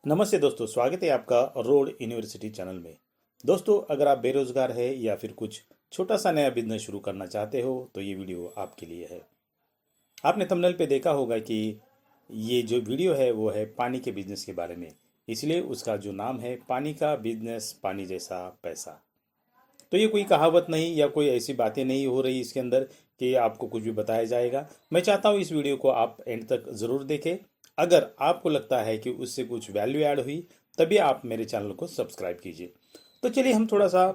नमस्ते दोस्तों, स्वागत है आपका रोड यूनिवर्सिटी चैनल में। दोस्तों, अगर आप बेरोजगार है या फिर कुछ छोटा सा नया बिजनेस शुरू करना चाहते हो तो ये वीडियो आपके लिए है। आपने थंबनेल पे देखा होगा कि ये जो वीडियो है वो है पानी के बिजनेस के बारे में, इसलिए उसका जो नाम है पानी का बिजनेस, पानी जैसा पैसा। तो ये कोई कहावत नहीं या कोई ऐसी बातें नहीं हो रही इसके अंदर कि आपको कुछ भी बताया जाएगा। मैं चाहता हूँ इस वीडियो को आप एंड तक ज़रूर देखें। अगर आपको लगता है कि उससे कुछ वैल्यू ऐड हुई तभी आप मेरे चैनल को सब्सक्राइब कीजिए। तो चलिए हम थोड़ा सा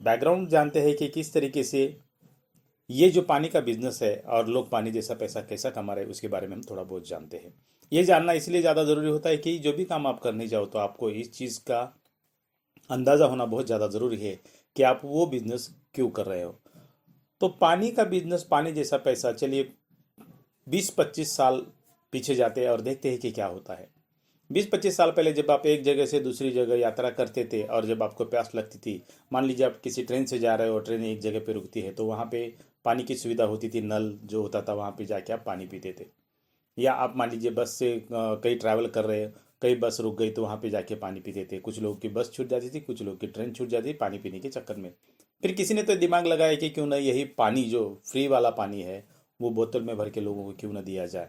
बैकग्राउंड जानते हैं कि किस तरीके से ये जो पानी का बिजनेस है और लोग पानी जैसा पैसा कैसा कमा रहे हैं उसके बारे में हम थोड़ा बहुत जानते हैं। ये जानना इसलिए ज़्यादा ज़रूरी होता है कि जो भी काम आप करने जाओ तो आपको इस चीज़ का अंदाज़ा होना बहुत ज़्यादा ज़रूरी है कि आप वो बिजनेस क्यों कर रहे हो। तो पानी का बिजनेस, पानी जैसा पैसा, चलिए 20-25 साल पीछे जाते हैं और देखते हैं कि क्या होता है। 20-25 साल पहले जब आप एक जगह से दूसरी जगह यात्रा करते थे और जब आपको प्यास लगती थी, मान लीजिए आप किसी ट्रेन से जा रहे हो और ट्रेन एक जगह पे रुकती है तो वहाँ पे पानी की सुविधा होती थी, नल जो होता था वहाँ पे जाके आप पानी पीते थे। या आप मान लीजिए बस से कहीं ट्रैवल कर रहे हैं, कई बस रुक गई तो वहाँ पे जाके पानी पीते थे। कुछ लोगों की बस छूट जाती थी, कुछ लोगों की ट्रेन छूट जाती थी पानी पीने के चक्कर में। फिर किसी ने तो दिमाग लगाया कि क्यों ना यही पानी जो फ्री वाला पानी है वो बोतल में भर के लोगों को क्यों ना दिया जाए।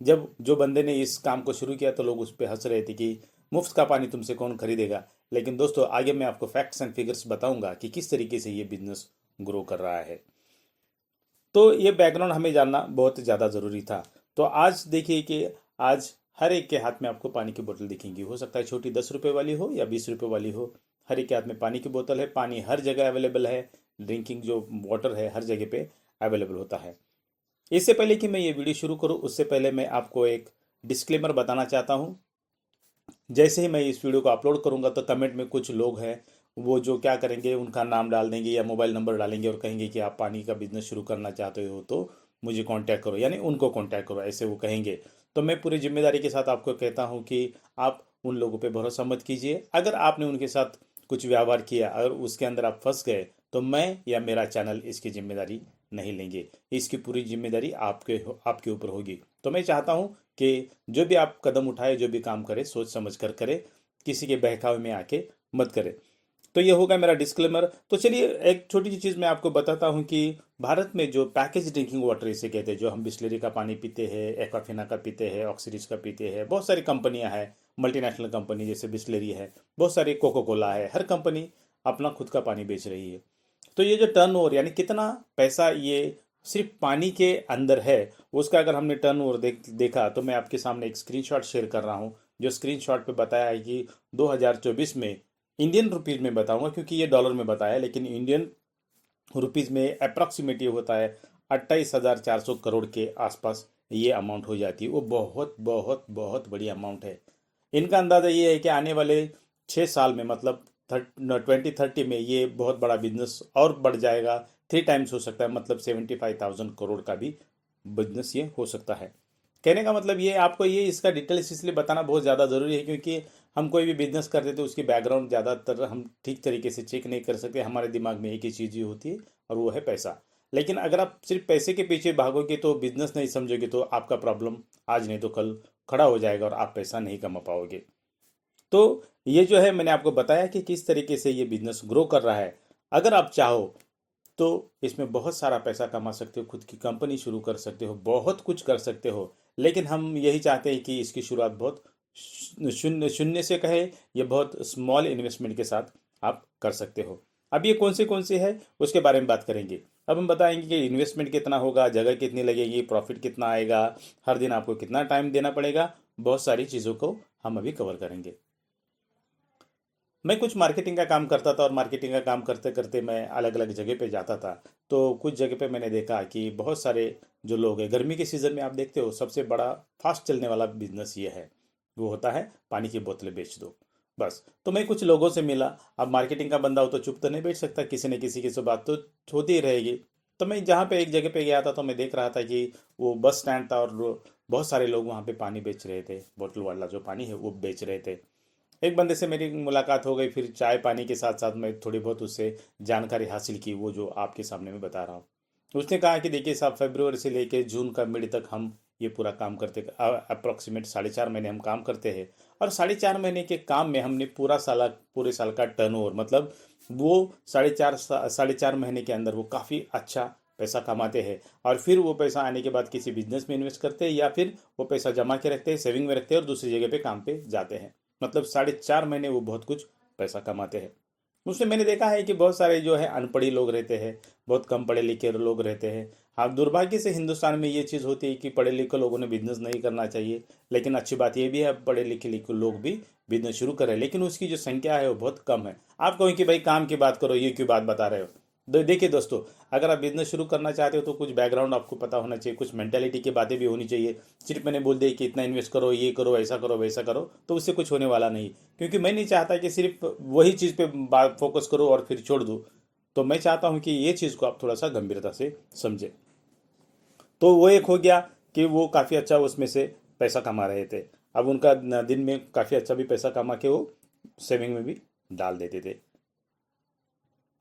जब जो बंदे ने इस काम को शुरू किया तो लोग उस पर हंस रहे थे कि मुफ्त का पानी तुमसे कौन खरीदेगा। लेकिन दोस्तों, आगे मैं आपको फैक्ट्स एंड फिगर्स बताऊंगा कि किस तरीके से ये बिजनेस ग्रो कर रहा है। तो ये बैकग्राउंड हमें जानना बहुत ज़्यादा ज़रूरी था। तो आज देखिए कि आज हर एक के हाथ में आपको पानी की बोतल दिखेंगी। हो सकता है छोटी 10 रुपये वाली हो या 20 रुपये वाली हो, हर एक के हाथ में पानी की बोतल है। पानी हर जगह अवेलेबल है। ड्रिंकिंग जो वाटर है हर जगह पे अवेलेबल होता है। इससे पहले कि मैं ये वीडियो शुरू करूँ उससे पहले मैं आपको एक डिस्क्लेमर बताना चाहता हूँ। जैसे ही मैं इस वीडियो को अपलोड करूंगा तो कमेंट में कुछ लोग हैं वो जो क्या करेंगे, उनका नाम डाल देंगे या मोबाइल नंबर डालेंगे और कहेंगे कि आप पानी का बिजनेस शुरू करना चाहते हो तो मुझे कांटेक्ट करो, यानी उनको कांटेक्ट करो, ऐसे वो कहेंगे। तो मैं पूरी जिम्मेदारी के साथ आपको कहता हूँ कि आप उन लोगों पे भरोसा मत कीजिए। अगर आपने उनके साथ कुछ व्यवहार किया और उसके अंदर आप फंस गए तो मैं या मेरा चैनल इसकी जिम्मेदारी नहीं लेंगे। इसकी पूरी जिम्मेदारी आपके ऊपर होगी। तो मैं चाहता हूँ कि जो भी आप कदम उठाए, जो भी काम करे, सोच समझ कर करे, किसी के बहकावे में आके मत करे। तो ये होगा मेरा डिस्क्लेमर। तो चलिए एक छोटी सी चीज़ मैं आपको बताता हूँ कि भारत में जो पैकेज ड्रिंकिंग वाटर इसे कहते हैं, जो हम बिस्लरी का पानी पीते हैं, एक्वाफिना का पीते हैं, ऑक्सीरीज का पीते हैं, बहुत सारी कंपनियां हैं, मल्टीनेशनल कंपनी जैसे बिस्लरी है, बहुत सारी कोको कोला है, हर कंपनी अपना खुद का पानी बेच रही है। तो ये जो टर्नओवर यानी कितना पैसा ये सिर्फ पानी के अंदर है, उसका अगर हमने टर्नओवर देखा तो मैं आपके सामने एक स्क्रीनशॉट शेयर कर रहा हूँ। जो स्क्रीनशॉट पे बताया है कि 2024 में, इंडियन रुपीज में बताऊंगा क्योंकि ये डॉलर में बताया है, लेकिन इंडियन रुपीज में अप्रॉक्सीमेट ये होता है 28,400 करोड़ के आसपास ये अमाउंट हो जाती है। वो बहुत बहुत बहुत बड़ी अमाउंट है। इनका अंदाज़ा ये है कि आने वाले 6 साल में, मतलब 2030 में, ये बहुत बड़ा बिजनेस और बढ़ जाएगा। 3 टाइम्स हो सकता है, मतलब 75,000 करोड़ का भी बिजनेस ये हो सकता है। कहने का मतलब ये, आपको ये इसका डिटेल्स इसलिए बताना बहुत ज़्यादा ज़रूरी है क्योंकि हम कोई भी बिजनेस करते तो उसकी बैकग्राउंड ज़्यादातर हम ठीक तरीके से चेक नहीं कर सकते। हमारे दिमाग में एक ही चीज़ ही होती है और वो है पैसा। लेकिन अगर आप सिर्फ पैसे के पीछे भागोगे तो बिजनेस नहीं समझोगे तो आपका प्रॉब्लम आज नहीं तो कल खड़ा हो जाएगा और आप पैसा नहीं कमा पाओगे। तो ये जो है मैंने आपको बताया कि किस तरीके से ये बिजनेस ग्रो कर रहा है। अगर आप चाहो तो इसमें बहुत सारा पैसा कमा सकते हो, खुद की कंपनी शुरू कर सकते हो, बहुत कुछ कर सकते हो। लेकिन हम यही चाहते हैं कि इसकी शुरुआत बहुत शून्य शून्य से कहे, ये बहुत स्मॉल इन्वेस्टमेंट के साथ आप कर सकते हो। अब ये कौन से है उसके बारे में बात करेंगे। अब हम बताएंगे कि इन्वेस्टमेंट कितना होगा, जगह कितनी लगेगी, प्रॉफिट कितना आएगा, हर दिन आपको कितना टाइम देना पड़ेगा, बहुत सारी चीज़ों को हम अभी कवर करेंगे। मैं कुछ मार्केटिंग का काम करता था और मार्केटिंग का काम करते करते मैं अलग अलग जगह पे जाता था। तो कुछ जगह पे मैंने देखा कि बहुत सारे जो लोग हैं, गर्मी के सीज़न में आप देखते हो सबसे बड़ा फास्ट चलने वाला बिजनेस ये है, वो होता है पानी की बोतलें बेच दो बस। तो मैं कुछ लोगों से मिला। अब मार्केटिंग का बंदा हो तो चुप तो नहीं बैठ सकता, किसी न किसी की से बात तो होती ही रहेगी। तो मैं जहाँ पे एक जगह पे गया था तो मैं देख रहा था कि वो बस स्टैंड था और बहुत सारे लोग वहाँ पे पानी बेच रहे थे, बोतल वाला जो पानी है वो बेच रहे थे। एक बंदे से मेरी मुलाकात हो गई, फिर चाय पानी के साथ साथ मैं थोड़ी बहुत उससे जानकारी हासिल की, वो जो आपके सामने मैं बता रहा हूँ। उसने कहा कि देखिए साहब, फरवरी से लेके जून का मिड तक हम ये पूरा काम करते अप्रॉक्सीमेट 4.5 महीने हम काम करते हैं, और 4.5 महीने के काम में हमने पूरे साल का टर्नओवर, मतलब वो 4.5 महीने के अंदर वो काफ़ी अच्छा पैसा कमाते हैं। और फिर वो पैसा आने के बाद किसी बिजनेस में इन्वेस्ट करते हैं, या फिर वो पैसा जमा के रखते हैं, सेविंग में रखते हैं और दूसरी जगह पे काम पे जाते हैं। मतलब 4.5 महीने वो बहुत कुछ पैसा कमाते हैं। उसमें मैंने देखा है कि बहुत सारे जो है अनपढ़ी लोग रहते हैं, बहुत कम पढ़े लिखे लोग रहते हैं। हाँ, दुर्भाग्य से हिंदुस्तान में ये चीज़ होती है कि पढ़े लिखे लोगों ने बिजनेस नहीं करना चाहिए, लेकिन अच्छी बात ये भी है पढ़े लिखे लोग भी बिजनेस शुरू करें, लेकिन उसकी जो संख्या है वो बहुत कम है। आप कहें कि भाई काम की बात करो, ये क्यों बात बता रहे हो? देखिए दोस्तों, अगर आप बिजनेस शुरू करना चाहते हो तो कुछ बैकग्राउंड आपको पता होना चाहिए, कुछ मेंटेलिटी की बातें भी होनी चाहिए। सिर्फ मैंने बोल दिया कि इतना इन्वेस्ट करो, ये करो, ऐसा करो, वैसा करो, तो उससे कुछ होने वाला नहीं। क्योंकि मैं नहीं चाहता कि सिर्फ वही चीज़ पे फोकस करो और फिर छोड़ दो। तो मैं चाहता हूँ कि ये चीज़ को आप थोड़ा सा गंभीरता से समझें। तो वो एक हो गया कि वो काफ़ी अच्छा उसमें से पैसा कमा रहे थे। अब उनका दिन में काफ़ी अच्छा भी पैसा कमा के वो सेविंग में भी डाल देते थे।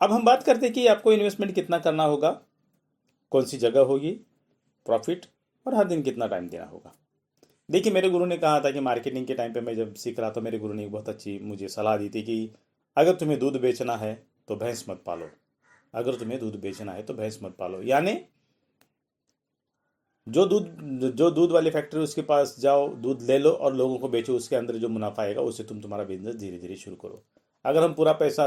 अब हम बात करते हैं कि आपको इन्वेस्टमेंट कितना करना होगा, कौन सी जगह होगी, प्रॉफिट, और हर दिन कितना टाइम देना होगा। देखिए, मेरे गुरु ने कहा था कि मार्केटिंग के टाइम पे मैं जब सीख रहा था, मेरे गुरु ने एक बहुत अच्छी मुझे सलाह दी थी कि अगर तुम्हें दूध बेचना है तो भैंस मत पालो। अगर तुम्हें दूध बेचना है तो भैंस मत पालो, यानी जो दूध वाली फैक्ट्री उसके पास जाओ, दूध ले लो और लोगों को बेचो, उसके अंदर जो मुनाफा आएगा उससे तुम तुम्हारा बिजनेस धीरे धीरे शुरू करो। अगर हम पूरा पैसा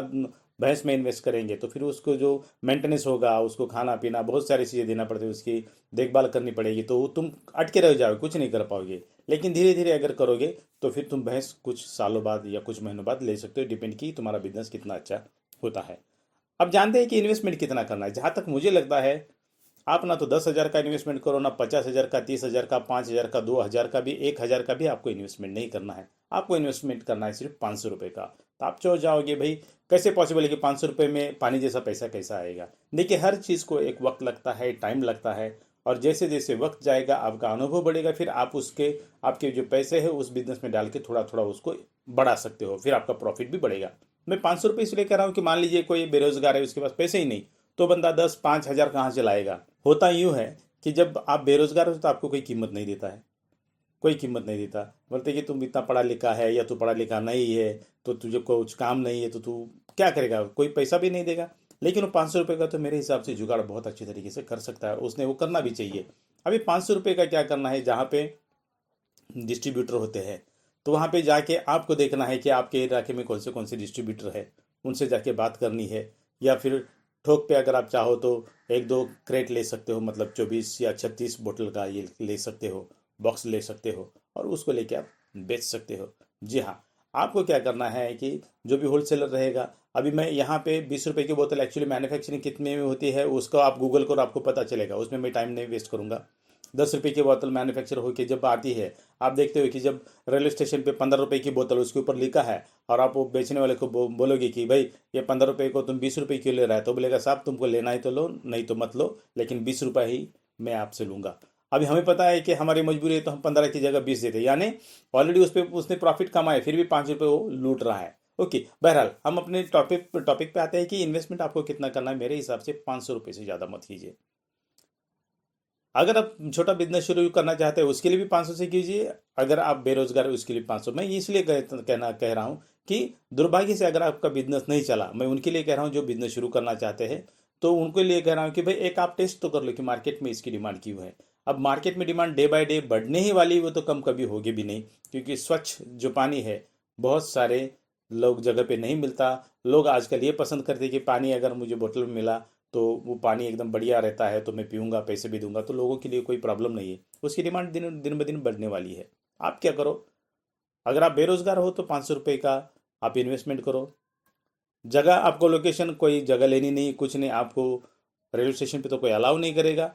भैंस में इन्वेस्ट करेंगे तो फिर उसको जो मेंटेनेंस होगा, उसको खाना पीना बहुत सारी चीज़ें देना पड़ती है, उसकी देखभाल करनी पड़ेगी, तो तुम अटके रह जाओगे, कुछ नहीं कर पाओगे। लेकिन धीरे धीरे अगर करोगे तो फिर तुम भैंस कुछ सालों बाद या कुछ महीनों बाद ले सकते हो, डिपेंड की तुम्हारा बिजनेस कितना अच्छा होता है। अब जानते हैं कि इन्वेस्टमेंट कितना करना है। जहाँ तक मुझे लगता है, आप ना तो 10,000 का इन्वेस्टमेंट करो, ना 50,000 का, 30,000 का, 5,000 का, 2,000 का भी, 1,000 का भी आपको इन्वेस्टमेंट नहीं करना है। आपको इन्वेस्टमेंट करना है सिर्फ 500 रुपये का। तो आप चो जाओगे भाई, कैसे पॉसिबल है कि 500 रुपये में पानी जैसा पैसा कैसा आएगा? देखिए, हर चीज़ को एक वक्त लगता है, टाइम लगता है, और जैसे जैसे वक्त जाएगा आपका अनुभव बढ़ेगा, फिर आप आपके जो पैसे है उस बिजनेस में डाल के थोड़ा थोड़ा उसको बढ़ा सकते हो, फिर आपका प्रॉफिट भी बढ़ेगा। मैं 500 रुपये इसलिए कह रहा हूँ कि मान लीजिए कोई बेरोजगार है, उसके पास पैसे ही नहीं, तो बंदा 10-5 हज़ार कहाँ से लाएगा? होता यूँ है कि जब आप बेरोजगार हो तो आपको कोई कीमत नहीं देता है, कोई कीमत नहीं देता। बोलते कि तुम इतना पढ़ा लिखा है या तू पढ़ा लिखा नहीं है, तो तुझे कुछ काम नहीं है, तो तू क्या करेगा? कोई पैसा भी नहीं देगा। लेकिन वो 500 रुपये का तो मेरे हिसाब से जुगाड़ बहुत अच्छी तरीके से कर सकता है, और उसने वो करना भी चाहिए। अभी 500 रुपये का क्या करना है, जहाँ पे डिस्ट्रीब्यूटर होते हैं, तो वहाँ पे जाके आपको देखना है कि आपके इलाके में कौन से डिस्ट्रीब्यूटर है, उनसे जाके बात करनी है। या फिर थोक पे अगर आप चाहो तो 1-2 क्रेट ले सकते हो, मतलब 24 या 36 बोतल का ये ले सकते हो, बॉक्स ले सकते हो, और उसको लेके आप बेच सकते हो। जी हाँ, आपको क्या करना है कि जो भी होलसेलर रहेगा, अभी मैं यहाँ पे 20 रुपये की बोतल एक्चुअली मैन्युफैक्चरिंग कितने में होती है उसको आप गूगल करो, आपको पता चलेगा, उसमें मैं टाइम नहीं वेस्ट करूँगा। 10 रुपये की बोतल मैन्युफैक्चर होकर जब आती है, आप देखते हो कि जब रेलवे स्टेशन पे 15 रुपये की बोतल उसके ऊपर लिखा है, और आप वो बेचने वाले को बोलोगे कि भाई ये 15 रुपये को तुम 20 रुपये क्यों ले रहा है, तो बोलेगा साहब तुमको लेना है तो लो, नहीं तो मत लो, लेकिन 20 रुपये ही मैं आपसे लूँगा। अभी हमें पता है कि हमारी मजबूरी है, तो हम 15 की जगह 20 देते, यानी ऑलरेडी उस पर उसने प्रॉफिट कमाए, फिर भी 5 रुपये वो लूट रहा है। ओके, बहरहाल हम अपने टॉपिक पे आते हैं कि इन्वेस्टमेंट आपको कितना करना है। मेरे हिसाब से 500 रुपये से ज़्यादा मत कीजिए। अगर आप छोटा बिजनेस शुरू करना चाहते हैं उसके लिए भी 500 से कीजिए, अगर आप बेरोजगार हो उसके लिए 500। मैं इसलिए कह रहा हूँ कि दुर्भाग्य से अगर आपका बिजनेस नहीं चला, मैं उनके लिए कह रहा हूँ जो बिजनेस शुरू करना चाहते हैं, तो उनके लिए कह रहा हूँ कि भाई एक आप टेस्ट तो कर लो कि मार्केट में इसकी डिमांड क्यों है। अब मार्केट में डिमांड डे बाय डे बढ़ने ही वाली, वो तो कम कभी होगी भी नहीं, क्योंकि स्वच्छ जो पानी है बहुत सारे लोग जगह पे नहीं मिलता। लोग आजकल ये पसंद करते हैं कि पानी अगर मुझे बोतल में मिला तो वो पानी एकदम बढ़िया रहता है, तो मैं पीऊँगा, पैसे भी दूंगा, तो लोगों के लिए कोई प्रॉब्लम नहीं है। उसकी डिमांड दिन दिन ब दिन बढ़ने वाली है। आप क्या करो, अगर आप बेरोजगार हो तो 500 रुपये का आप इन्वेस्टमेंट करो। जगह आपको, लोकेशन कोई जगह लेनी नहीं, कुछ नहीं, आपको रेलवे स्टेशन पे तो कोई अलाउ नहीं करेगा,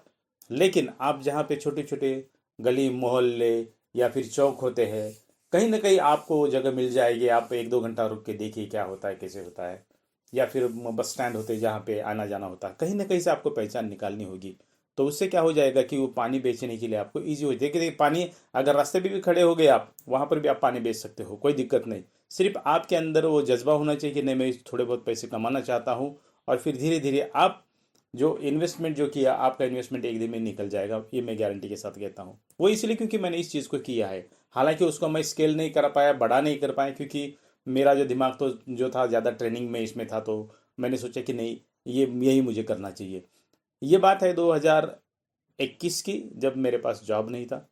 लेकिन आप जहाँ पे छोटे छोटे गली मोहल्ले या फिर चौक होते हैं, कहीं ना कहीं आपको वो जगह मिल जाएगी। आप 1-2 घंटा रुक के देखिए क्या होता है, कैसे होता है। या फिर बस स्टैंड होते हैं जहाँ पे आना जाना होता है, कहीं ना कहीं से आपको पहचान निकालनी होगी। तो उससे क्या हो जाएगा कि वो पानी बेचने के लिए आपको ईजी हो जाएगी। देखिए पानी, अगर रास्ते पे भी खड़े हो गए आप, वहाँ पर भी आप पानी बेच सकते हो, कोई दिक्कत नहीं। सिर्फ आपके अंदर वो जज्बा होना चाहिए कि नहीं, मैं थोड़े बहुत पैसे कमाना चाहता हूँ, और फिर धीरे धीरे आप जो इन्वेस्टमेंट जो किया, आपका इन्वेस्टमेंट एक दिन में निकल जाएगा, ये मैं गारंटी के साथ कहता हूँ। वो इसलिए क्योंकि मैंने इस चीज़ को किया है। हालांकि उसको मैं स्केल नहीं कर पाया, बड़ा नहीं कर पाया, क्योंकि मेरा जो दिमाग तो जो था ज़्यादा ट्रेनिंग में इसमें था, तो मैंने सोचा कि नहीं, ये यही मुझे करना चाहिए। ये बात है 2021 की, जब मेरे पास जॉब नहीं था।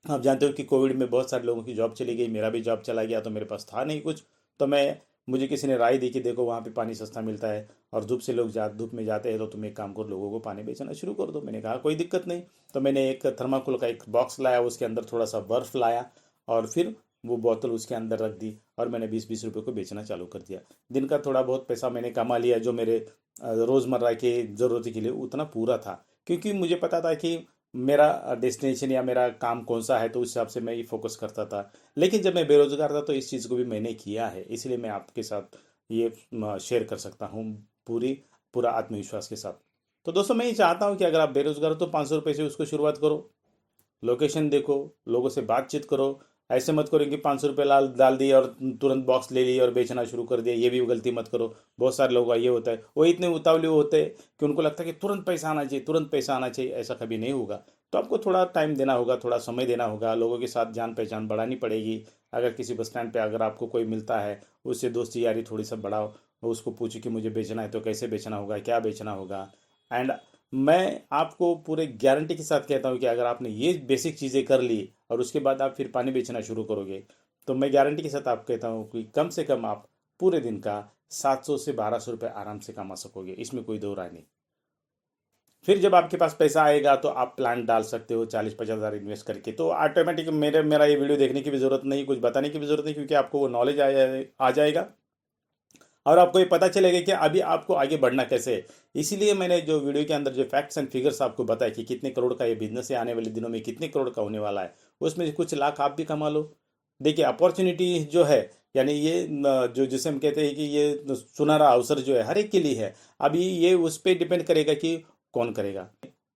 आप जानते हो कि कोविड में बहुत सारे लोगों की जॉब चली गई, मेरा भी जॉब चला गया, तो मेरे पास था नहीं कुछ। तो मुझे किसी ने राय दी कि देखो वहाँ पे पानी सस्ता मिलता है, और धूप में जाते हैं, तो तुम एक काम करो, लोगों को पानी बेचना शुरू कर दो। मैंने कहा कोई दिक्कत नहीं। तो मैंने एक थर्माकोल का एक बॉक्स लाया, उसके अंदर थोड़ा सा बर्फ़ लाया, और फिर वो बोतल उसके अंदर रख दी, और मैंने 20-20 रुपये को बेचना चालू कर दिया। दिन का थोड़ा बहुत पैसा मैंने कमा लिया, जो मेरे रोज़मर्रा के ज़रूरत के लिए उतना पूरा था, क्योंकि मुझे पता था कि मेरा डेस्टिनेशन या मेरा काम कौन सा है, तो उस हिसाब से मैं ये फोकस करता था। लेकिन जब मैं बेरोजगार था, तो इस चीज़ को भी मैंने किया है, इसलिए मैं आपके साथ ये शेयर कर सकता हूँ पूरा आत्मविश्वास के साथ। तो दोस्तों, मैं ये चाहता हूँ कि अगर आप बेरोजगार हो, तो 500 रुपये से उसको शुरुआत करो। लोकेशन देखो, लोगों से बातचीत करो। ऐसे मत करो कि 500 रुपये लाल डाल दिए और तुरंत बॉक्स ले लिए और बेचना शुरू कर दिया, ये भी गलती मत करो। बहुत सारे लोगों का ये होता है, वो इतने उतावले होते हैं कि उनको लगता है कि तुरंत पैसा आना चाहिए, तुरंत पैसा आना चाहिए। ऐसा कभी नहीं होगा। तो आपको थोड़ा टाइम देना होगा, थोड़ा समय देना होगा, लोगों के साथ जान पहचान बढ़ानी पड़ेगी। अगर किसी बस स्टैंड पे अगर आपको कोई मिलता है, उससे दोस्ती यारी थोड़ी सा बढ़ाओ। उसको पूछो कि मुझे बेचना है, तो कैसे बेचना होगा, क्या बेचना होगा। एंड मैं आपको पूरे गारंटी के साथ कहता हूँ कि अगर आपने ये बेसिक चीज़ें कर ली, और उसके बाद आप फिर पानी बेचना शुरू करोगे, तो मैं गारंटी के साथ आपको कहता हूँ कि कम से कम आप पूरे दिन का 700 से 1200 रुपये आराम से कमा सकोगे। इसमें कोई दो राय नहीं। फिर जब आपके पास पैसा आएगा, तो आप प्लान डाल सकते हो 40-50 हज़ार इन्वेस्ट करके। तो ऑटोमेटिक मेरा ये वीडियो देखने की भी ज़रूरत नहीं, कुछ बताने की भी ज़रूरत नहीं, क्योंकि आपको वो नॉलेज आ जाएगा, और आपको ये पता चलेगा कि अभी आपको आगे बढ़ना कैसे है। इसीलिए मैंने जो वीडियो के अंदर जो फैक्ट्स एंड फिगर्स आपको बताया कि कितने करोड़ का ये बिजनेस है, आने वाले दिनों में कितने करोड़ का होने वाला है, उसमें से कुछ लाख आप भी कमा लो। देखिए, अपॉर्चुनिटी जो है, यानी ये जो जिसे हम कहते हैं कि ये सुनहरा अवसर जो है, हर एक के लिए है। अभी ये उस पर डिपेंड करेगा कि कौन करेगा।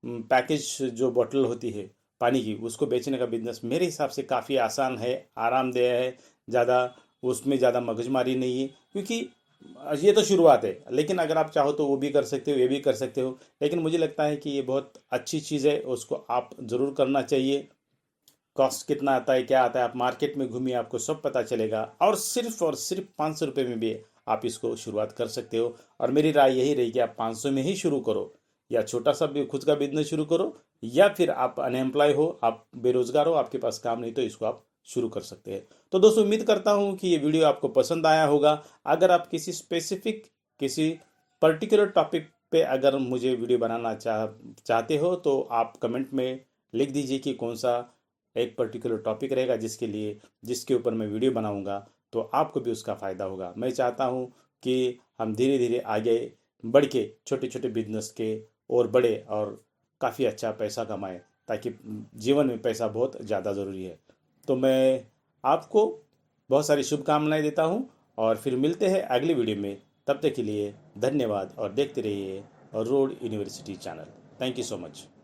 पैकेज जो बोतल होती है पानी की, उसको बेचने का बिजनेस मेरे हिसाब से काफ़ी आसान है, आरामदेह है। ज़्यादा उसमें ज़्यादा मगजमारी नहीं है, क्योंकि ये तो शुरुआत है। लेकिन अगर आप चाहो तो वो भी कर सकते हो, ये भी कर सकते हो। लेकिन मुझे लगता है कि ये बहुत अच्छी चीज़ है, उसको आप ज़रूर करना चाहिए। कॉस्ट कितना आता है, क्या आता है, आप मार्केट में घूमिए, आपको सब पता चलेगा। और सिर्फ 500 रुपये में भी आप इसको शुरुआत कर सकते हो। और मेरी राय यही रही कि आप 500 में ही शुरू करो, या छोटा सा भी खुद का बिजनेस शुरू करो, या फिर आप अनएम्प्लॉय हो, आप बेरोजगार हो, आपके पास काम नहीं, तो इसको आप शुरू कर सकते हैं। तो दोस्तों, उम्मीद करता हूँ कि ये वीडियो आपको पसंद आया होगा। अगर आप किसी पर्टिकुलर टॉपिक पे अगर मुझे वीडियो बनाना चाहते हो, तो आप कमेंट में लिख दीजिए कि कौन सा एक पर्टिकुलर टॉपिक रहेगा जिसके ऊपर मैं वीडियो बनाऊंगा, तो आपको भी उसका फ़ायदा होगा। मैं चाहता हूं कि हम धीरे धीरे आगे बढ़ के छोटे छोटे बिजनेस के और बड़े, और काफ़ी अच्छा पैसा कमाएं, ताकि जीवन में पैसा बहुत ज़्यादा ज़रूरी है। तो मैं आपको बहुत सारी शुभकामनाएं देता हूं, और फिर मिलते हैं अगली वीडियो में। तब तक के लिए धन्यवाद, और देखते रहिए road university channel. Thank you so much.